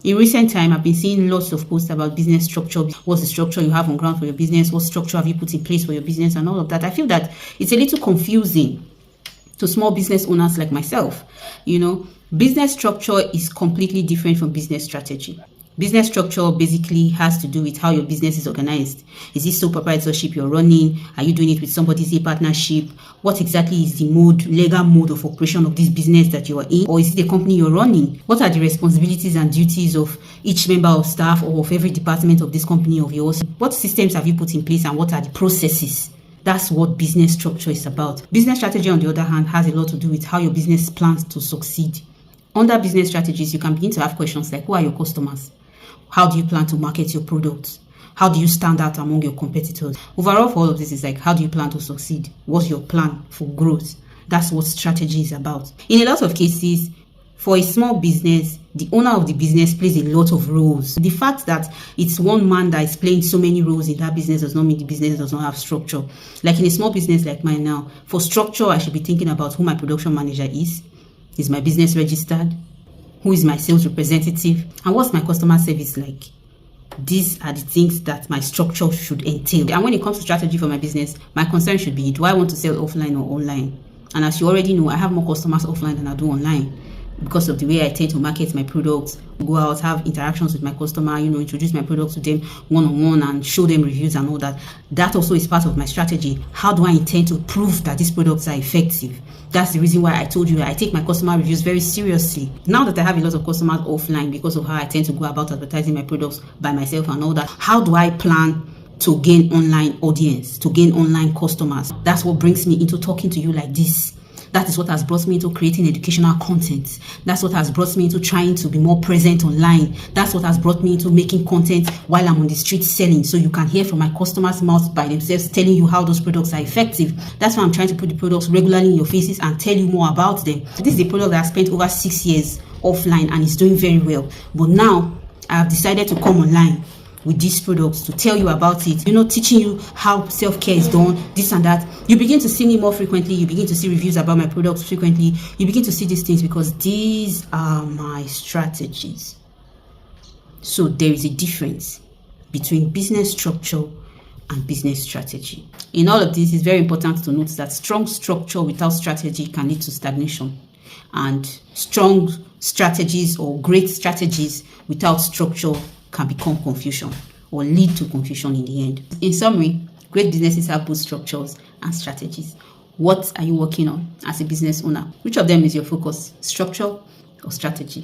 In recent time, I've been seeing lots of posts about business structure. What's the structure you have on ground for your business? What structure have you put in place for your business and all of that? I feel that it's a little confusing to small business owners like myself. Business structure is completely different from business strategy. Business structure basically has to do with how your business is organized. Is it sole proprietorship you're running? Are you doing it with somebody? Is it a partnership? What exactly is the legal mode of operation of this business that you are in? Or is it a company you're running? What are the responsibilities and duties of each member of staff or of every department of this company of yours? What systems have you put in place and what are the processes? That's what business structure is about. Business strategy, on the other hand, has a lot to do with how your business plans to succeed. Under business strategies, you can begin to have questions like, who are your customers? How do you plan to market your products? How do you stand out among your competitors? Overall, for all of this is like, how do you plan to succeed? What's your plan for growth? That's what strategy is about. In a lot of cases, for a small business, the owner of the business plays a lot of roles. The fact that it's one man that is playing so many roles in that business does not mean the business does not have structure. Like in a small business like mine now, for structure, I should be thinking about who my production manager is. Is my business registered? Who is my sales representative? And what's my customer service like? These are the things that my structure should entail. And when it comes to strategy for my business, my concern should be, do I want to sell offline or online? And as you already know, I have more customers offline than I do online because of the way I tend to market my products, go out, have interactions with my customer, introduce my products to them one-on-one and show them reviews and all that. That also is part of my strategy. How do I intend to prove that these products are effective? That's the reason why I told you I take my customer reviews very seriously. Now that I have a lot of customers offline because of how I tend to go about advertising my products by myself and all that, how do I plan to gain online audience, to gain online customers? That's what brings me into talking to you like this. That is what has brought me into creating educational content. That's what has brought me into trying to be more present online. That's what has brought me into making content while I'm on the street selling, so you can hear from my customers' mouths by themselves telling you how those products are effective. That's why I'm trying to put the products regularly in your faces and tell you more about them. This is a product that I spent over 6 years offline and it's doing very well. But now I have decided to come online with these products to tell you about it, teaching you how self-care is done, this and that. You begin to see me more frequently, you begin to see reviews about my products frequently, you begin to see these things because these are my strategies. So there is a difference between business structure and business strategy. In all of this, it's very important to note that strong structure without strategy can lead to stagnation, and strong strategies or great strategies without structure can become confusion or lead to confusion in the end. In summary, great businesses have both structures and strategies. What are you working on as a business owner? Which of them is your focus, structure or strategy?